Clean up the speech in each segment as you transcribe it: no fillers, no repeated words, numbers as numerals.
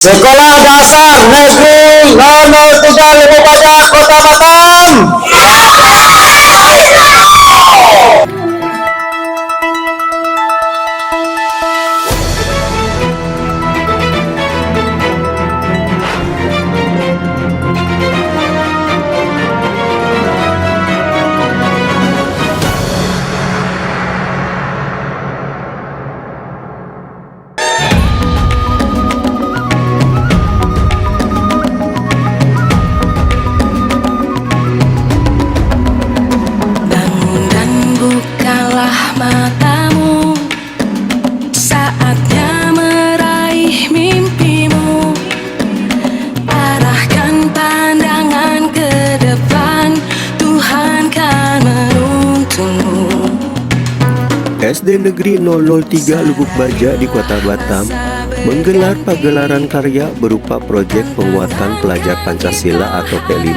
Sekolah Dasar Negeri 003 Lubuk Baja, Kota Batam. Matamu, saatnya meraih mimpimu. Arahkan pandangan ke depan, Tuhan kan menuntunmu. SD Negeri 003 Lubuk Baja di Kota Batam menggelar pagelaran karya berupa proyek penguatan pelajar Pancasila atau P5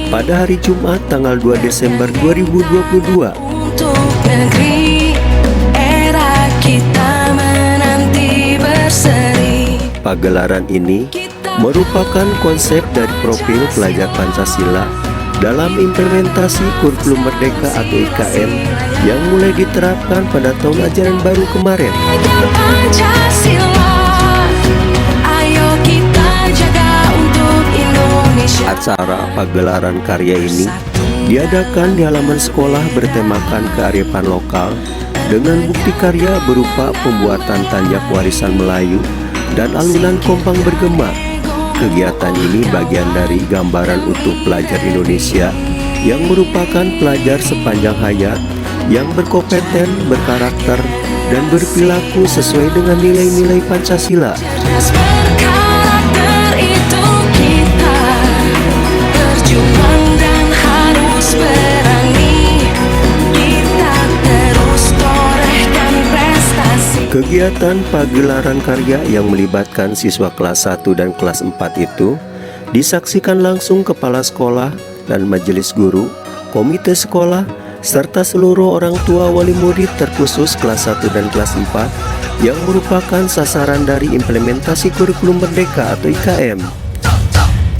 pada hari Jumat tanggal 2 Desember 2022. Untuk negeri, era kita menanti berseri. Pagelaran ini merupakan konsep dari profil pelajar Pancasila dalam implementasi kurikulum Merdeka atau IKM yang mulai diterapkan pada tahun ajaran baru kemarin. Pancasila, ayo kita jaga untuk Indonesia. Acara pagelaran karya ini diadakan di halaman sekolah bertemakan kearifan lokal dengan bukti karya berupa pembuatan tanjak warisan Melayu dan alunan kompang bergema. Kegiatan ini bagian dari gambaran utuh pelajar Indonesia yang merupakan pelajar sepanjang hayat yang berkompeten, berkarakter, dan berperilaku sesuai dengan nilai-nilai Pancasila. Cerdas berkarakter itu kita, berjuang dan harus berani. Kita terus torehkan prestasi. Kegiatan pagelaran karya yang melibatkan siswa kelas 1 dan kelas 4 itu disaksikan langsung kepala sekolah dan majelis guru, komite sekolah, serta seluruh orang tua wali murid terkhusus kelas 1 dan kelas 4 yang merupakan sasaran dari implementasi kurikulum Merdeka atau IKM.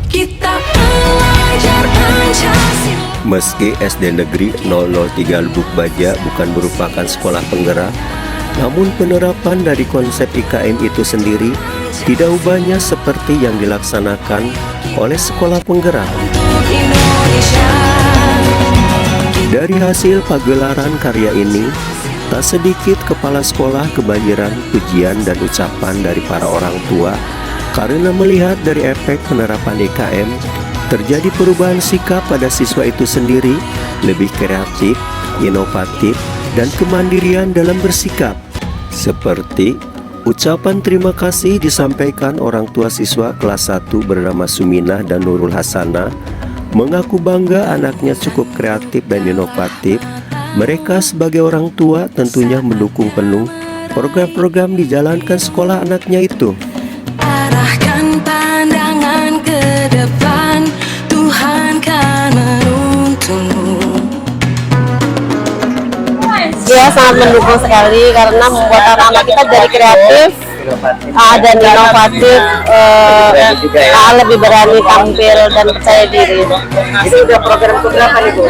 Kita pelajar Pancasila. Meski SD Negeri 003 Lubuk Baja bukan merupakan sekolah penggerak, namun penerapan dari konsep IKM itu sendiri tidak ubahnya seperti yang dilaksanakan oleh sekolah penggerak. Untuk Indonesia. Dari hasil pagelaran karya ini, tak sedikit kepala sekolah kebanjiran pujian dan ucapan dari para orang tua karena melihat dari efek penerapan IKM, terjadi perubahan sikap pada siswa itu sendiri, lebih kreatif, inovatif, dan kemandirian dalam bersikap. Seperti ucapan terima kasih disampaikan orang tua siswa kelas 1 bernama Suminah dan Nurul Hasanah, mengaku bangga anaknya cukup kreatif dan inovatif. Mereka sebagai orang tua tentunya mendukung penuh program-program dijalankan sekolah anaknya itu. Arahkan pandangan ke depan, Tuhan kan menuntunmu. Dia sangat mendukung sekali karena membuat anak-anak kita jadi kreatif dan inovatif, lebih berani tampil dan percaya diri. Ini udah program keberapa nih Bu?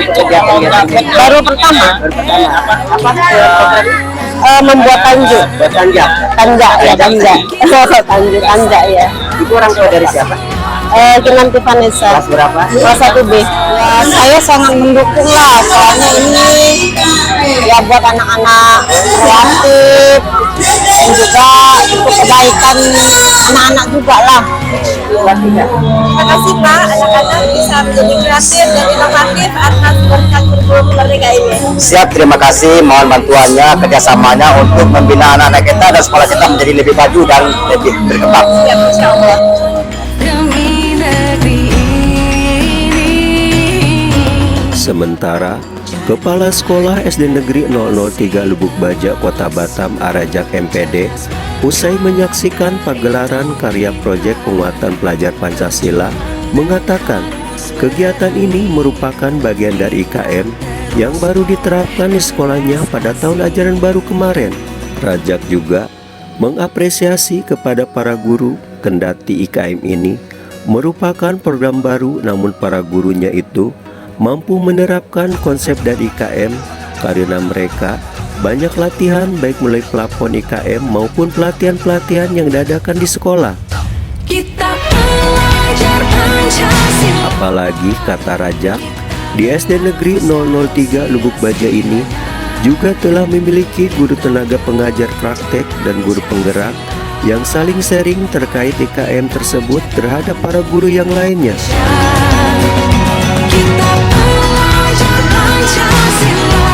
Baru pertama membuat tanjuk, Tanjak. tanjak ya tanjak, tanjak ya. Ibu orang tua dari siapa? Kinanti Vanessa, Kelas berapa? kelas 1B. Ya, saya sangat mendukung lah, soalnya ini ya buat anak-anak kreatif dan juga untuk kebaikan anak-anak juga lah. Terima kasih Pak, anak-anak bisa menjadi kreatif dan inovatif atas berkat kurikulum Merdeka ini. Siap, terima kasih. Mohon bantuannya, kerjasamanya untuk membina anak-anak kita dan sekolah kita menjadi lebih maju dan lebih berkembang. Siap, insya Allah. Demi negeri ini. Sementara Kepala Sekolah SD Negeri 003 Lubuk Baja Kota Batam Arajak MPD usai menyaksikan pagelaran karya proyek penguatan pelajar Pancasila mengatakan kegiatan ini merupakan bagian dari IKM yang baru diterapkan di sekolahnya pada tahun ajaran baru kemarin. Rajak juga mengapresiasi kepada para guru, kendati IKM ini merupakan program baru, namun para gurunya itu mampu menerapkan konsep dari IKM karena mereka banyak latihan baik mulai pelapon IKM maupun pelatihan-pelatihan yang diadakan di sekolah. Kita belajar Pancasila. Apalagi kata Rajak, di SD Negeri 003 Lubuk Baja ini juga telah memiliki guru tenaga pengajar praktek dan guru penggerak yang saling sharing terkait IKM tersebut terhadap para guru yang lainnya. Kita belajar Pancasila.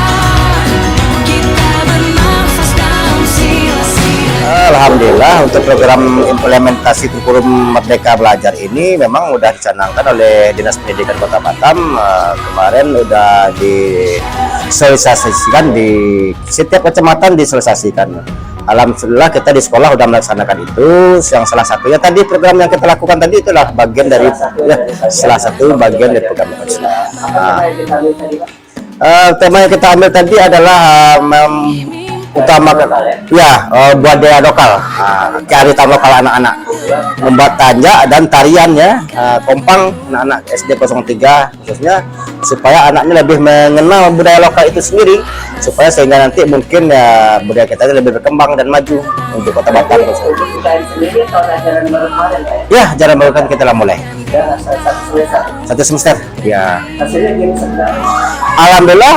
Kita bernafas dalam sila-sila. Alhamdulillah untuk program implementasi kurikulum Merdeka Belajar ini memang sudah dicanangkan oleh Dinas Pendidikan Kota Batam. Kemarin sudah disosialisasikan di setiap kecamatan, disosialisasikan. Alhamdulillah kita di sekolah sudah melaksanakan itu. Yang salah satunya tadi program yang kita lakukan tadi itulah bagian dari salah satu bagian dari program itu. Tema yang kita ambil tadi adalah utamakan budaya lokal, kearifan lokal anak-anak, membuat tanja dan tariannya kompang anak-anak SD 03 khususnya, supaya anaknya lebih mengenal budaya lokal itu sendiri, supaya sehingga nanti mungkin ya budaya kita lebih berkembang dan maju untuk Kota Batam. Ya, ajaran baru kan kita mulai satu semester. Ya. Alhamdulillah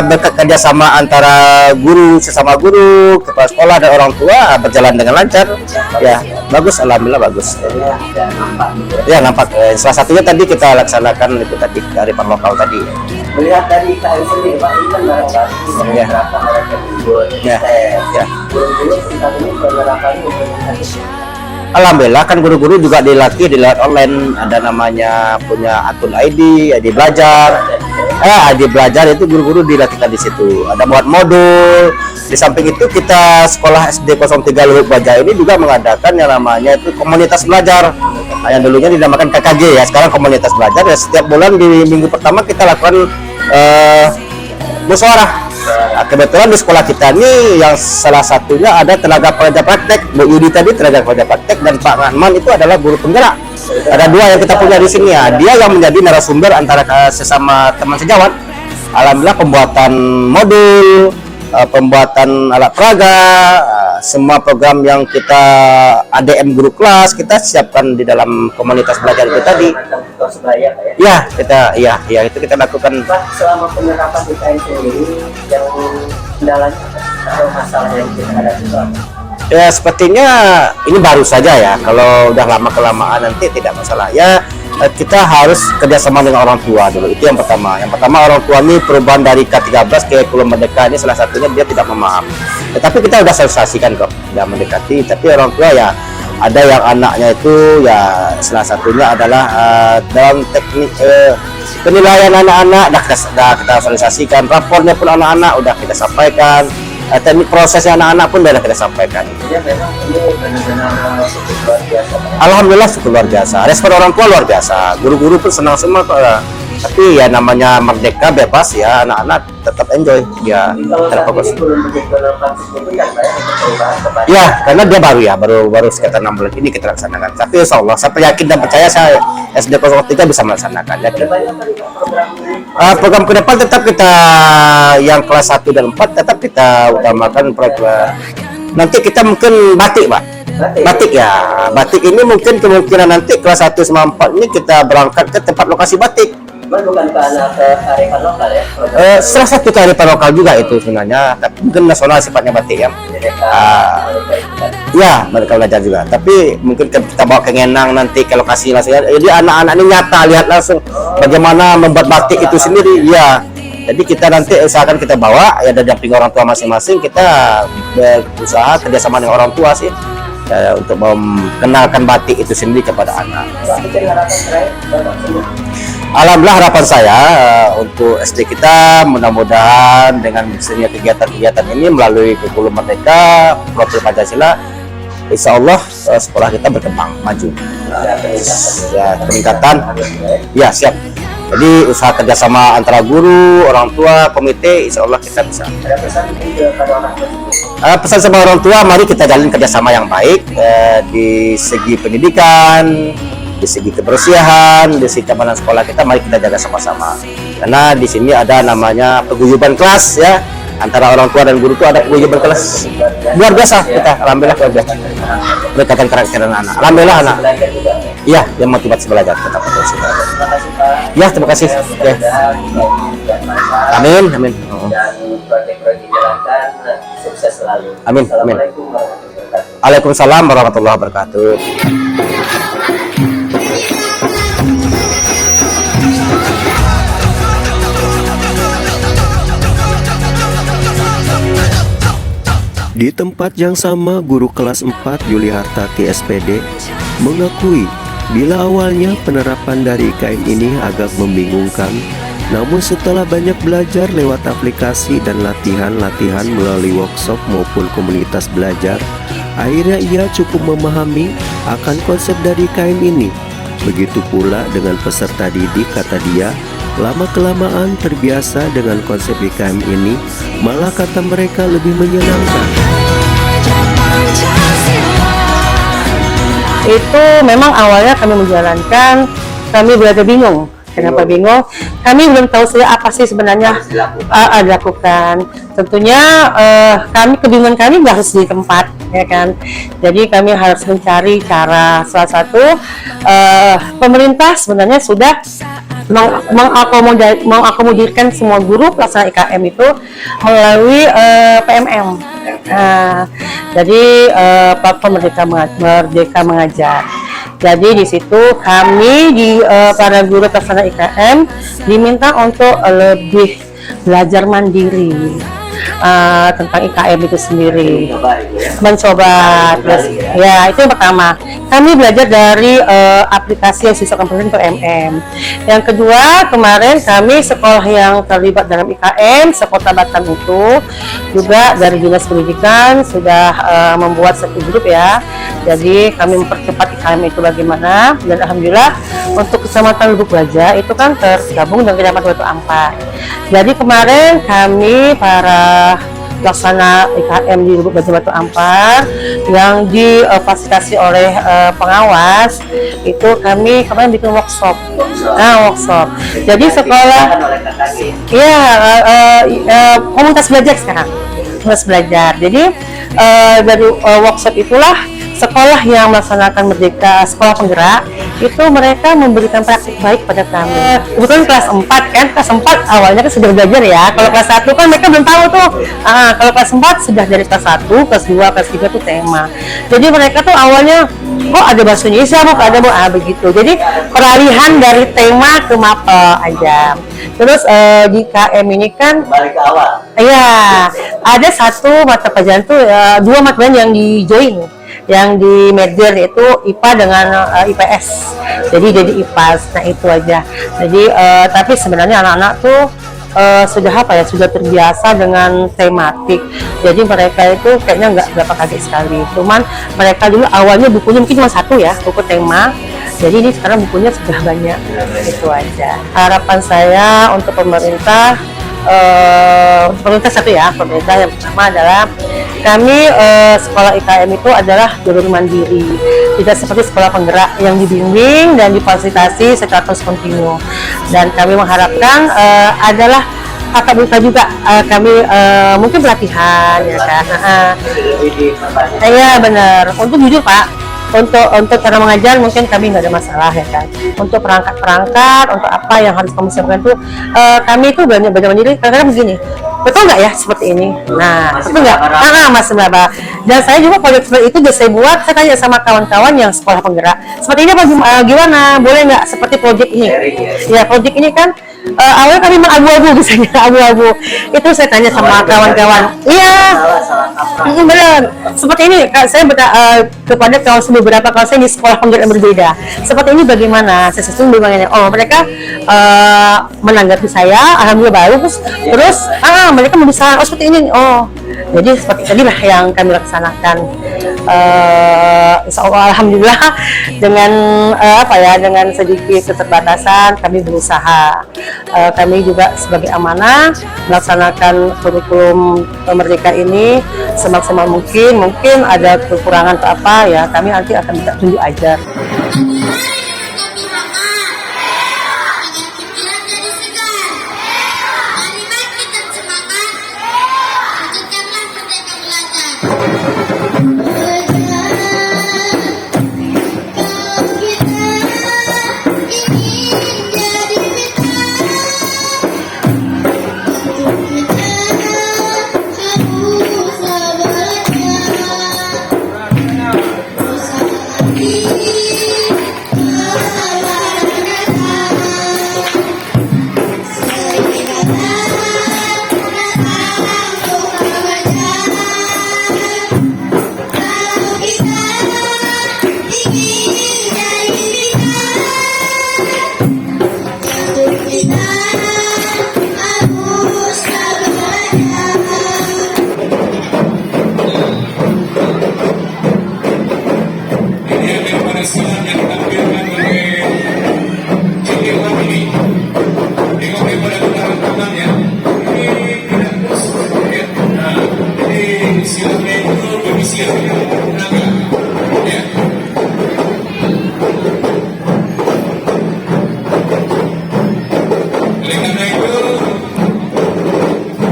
berkat kerjasama antara guru sesama guru, kepala sekolah dan orang tua berjalan dengan lancar. Ya, bagus, alhamdulillah bagus. Ya, nampak. Salah satunya tadi kita laksanakan itu tadi kearifan lokal tadi. Melihat dari IKM sendiri, Pak, ini kan barang-barang Ya. Ya. Ya. Guru-guru tentang ini penerapan implementasi. Alhamdulillah kan guru-guru juga dilatih di lewat online, ada namanya punya akun ID belajar. ID belajar itu guru-guru dilatihkan di situ. Ada buat modul. Di samping itu kita sekolah SD 03 Lubuk Baja ini juga mengadakan yang namanya itu komunitas belajar. Yang dulunya dinamakan KKG ya, sekarang komunitas belajar ya. Setiap bulan di minggu pertama kita lakukan musyawarah. Nah, kebetulan di sekolah kita ini yang salah satunya ada tenaga pengajar praktek, Bu Yudi tadi tenaga pengajar praktek, dan Pak Rahman itu adalah guru penggerak. Ada dua yang kita punya di sini ya. Dia yang menjadi narasumber antara sesama teman sejawat. Alhamdulillah pembuatan modul, pembuatan alat peraga, semua program yang kita ADM guru kelas kita siapkan di dalam komunitas belajar itu tadi. Ya, itu kita lakukan. Pak, selama penerapan IKM sendiri yang kendalanya atau masalah yang kita hadapi selama? Ya, sepertinya ini baru saja ya. Kalau udah lama kelamaan nanti tidak masalah. Ya, kita harus kerjasama dengan orang tua dulu. Itu yang pertama. Yang pertama, orang tua ini perubahan dari K13 ke kurikulum Merdeka ini salah satunya dia tidak memahami. Tetapi kita udah sosialisasikan kok, sudah mendekati. Tapi orang tua ya ada yang anaknya itu ya salah satunya adalah dalam teknik penilaian anak-anak dah kita sosialisasikan. Rapornya pun anak-anak udah kita sampaikan. Teknik prosesnya anak-anak pun sudah kita sampaikan. Jadi memang ini benar-benar cukup luar biasa. Alhamdulillah cukup luar biasa. Respon orang tua luar biasa. Guru-guru pun senang semua kok. Tapi ya namanya merdeka bebas ya, anak-anak tetap enjoy. Ya, Kalau saat terfokus. ini belum benar-benar signifikan, Pak, ya, untuk perubahan kepada Ya, karena dia baru ya, baru sekitar 6 bulan ini kita laksanakan. Tapi insya Allah, saya yakin dan percaya saya SD 03 bisa melaksanakan. Ya, banyak tadi Pak, program ini. program ke depan tetap kita yang kelas 1 dan 4 tetap kita utamakan nanti kita mungkin batik, Pak. Batik ya, batik ini mungkin kemungkinan nanti kelas 1 sama 4 ini kita berangkat ke tempat lokasi batik. Bukan ke anak kearifan lokal ya. Salah satu kearifan lokal juga itu sebenarnya, tapi mungkin nasional sifatnya batik ya. Ya, mereka belajar juga. Tapi mungkin kita bawa ke Ngenang nanti ke lokasi langsung. Jadi anak-anak ini nyata lihat langsung bagaimana membuat batik itu sendiri. Ya. Jadi kita nanti usahakan kita bawa ya, dari damping orang tua masing-masing. Kita berusaha kerjasama dengan orang tua sih ya, untuk mengenalkan batik itu sendiri kepada anak. Alhamdulillah harapan saya untuk SD kita mudah-mudahan dengan misalnya kegiatan-kegiatan ini melalui kurikulum Merdeka, profil Pancasila, insya Allah sekolah kita berkembang maju. Ya, peningkatan, ya siap. Jadi usaha kerjasama antara guru, orang tua, komite, insya Allah kita bisa. Ada pesan mungkin kepada orang tua? Pesan sama orang tua, mari kita jalin kerjasama yang baik di segi pendidikan, di segi kebersihan, di segi keamanan sekolah kita, mari kita jaga sama-sama. Karena di sini ada namanya paguyuban kelas ya, antara orang tua dan guru itu ada paguyuban kelas. Luar biasa kita, alhamdulillah luar biasa. Pendekatan karakter anak-anak, alhamdulillah anak. Belajar juga. Iya, yang motivasi belajar tetap terus. Terima kasih Pak. Ya, terima kasih. Oke. Mudah-mudahan ini dan manfaat. Amin, amin. Dan proyek-proyek dijalankan sukses selalu. Amin, amin. Assalamualaikum warahmatullahi wabarakatuh. Waalaikumsalam warahmatullahi wabarakatuh. Di tempat yang sama, guru kelas 4 Yuli Hartati SPD mengakui bila awalnya penerapan dari IKM ini agak membingungkan, namun setelah banyak belajar lewat aplikasi dan latihan-latihan melalui workshop maupun komunitas belajar, akhirnya ia cukup memahami akan konsep dari IKM ini. Begitu pula dengan peserta didik, kata dia, lama-kelamaan terbiasa dengan konsep IKM ini, malah kata mereka lebih menyenangkan. Itu memang awalnya kami menjalankan, kami belajar bingung. Kenapa bingung? Kami belum tahu apa sih sebenarnya dilakukan. Tentunya kami kebingungan kami harus di tempat, ya kan. Jadi kami harus mencari cara. Salah satu pemerintah sebenarnya sudah mengakomodirkan semua guru pelaksana IKM itu melalui PMM. Jadi platform Merdeka Mengajar. Jadi di situ kami para guru pelaksana IKM diminta untuk lebih belajar mandiri tentang IKM itu sendiri. Mencoba terus ya, itu yang pertama. Kami belajar dari aplikasi yang siswa komputer PMM. Yang kedua, kemarin kami sekolah yang terlibat dalam IKM sekota Batam itu juga dari Dinas Pendidikan sudah membuat satu grup ya. Jadi kami mempercepat IKM itu bagaimana, dan alhamdulillah untuk Kecamatan Lubuk Baja itu kan tergabung dengan Kecamatan Batu Ampar. Jadi kemarin kami para pelaksana IKM di Lubuk Baja Batu Ampar yang difasilitasi oleh pengawas itu kami kemarin bikin workshop. Workshop. Jadi sekolah komunitas belajar sekarang. Komunitas belajar. Jadi dari workshop itulah sekolah yang melaksanakan Merdeka Sekolah Penggerak itu mereka memberikan praktik baik pada kami. Kebetulan kelas 4 kan, kelas 4 awalnya kan sudah belajar ya. Kalau kelas 1 kan mereka belum tahu tuh. Kalau kelas 4 sudah dari kelas 1, kelas 2, kelas 3 tuh tema. Jadi mereka tuh awalnya kok ada bahasa Indonesia, kok ada begitu. Jadi peralihan dari tema ke mapel aja. Terus di KM ini kan balik ke awal. Iya, ada satu mata pelajaran tuh dua mata pelajaran yang di join, yang di merger itu IPA dengan IPS. Jadi IPAS. Nah itu aja. Jadi tapi sebenarnya anak-anak tuh sudah sudah terbiasa dengan tematik. Jadi mereka itu kayaknya nggak berapa kaget sekali. Cuman mereka dulu awalnya bukunya mungkin cuma satu ya, buku tema. Jadi ini sekarang bukunya sudah banyak. Itu aja. Harapan saya untuk pemerintah satu ya, pemerintah yang pertama adalah kami sekolah IKM itu adalah jalur mandiri, tidak seperti sekolah penggerak yang dibimbing dan difasilitasi secara terus kontinu. Dan kami mengharapkan adalah tatap muka juga, kami mungkin pelatihan ya kan. Iya benar. Untuk jujur Pak, untuk cara mengajar mungkin kami nggak ada masalah ya kan. Untuk perangkat untuk apa yang harus kami siapkan itu kami itu banyak mandiri. Kadang-kadang begini, betul nggak ya seperti ini? Nah, betul nggak? Masih berapa? Dan saya juga proyek seperti itu saya buat. Saya tanya sama kawan-kawan yang sekolah penggerak, seperti ini apa gimana? Boleh nggak seperti proyek ini? Ya, proyek ini kan awalnya kami abu-abu misalnya, abu-abu. Itu saya tanya sama kawan-kawan. Iya, benar. Seperti ini, saya kepada kawan beberapa kawan saya di sekolah penggerak yang berbeda. Seperti ini bagaimana? Saya sesungguhnya bagaimana? Oh, mereka menanggapi saya, alhamdulillah bagus. Terus, mereka berusaha, oh seperti ini. Oh, Jadi seperti inilah yang kami laksanakan. Insya Allah, alhamdulillah dengan dengan sedikit keterbatasan kami berusaha. Kami juga sebagai amanah melaksanakan kurikulum Merdeka ini semaksimal mungkin. Mungkin ada kekurangan atau apa ya, kami nanti akan minta tunjuk ajar.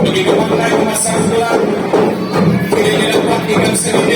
Begitu mulai masa gelap, tidak dapat tinggal sendiri.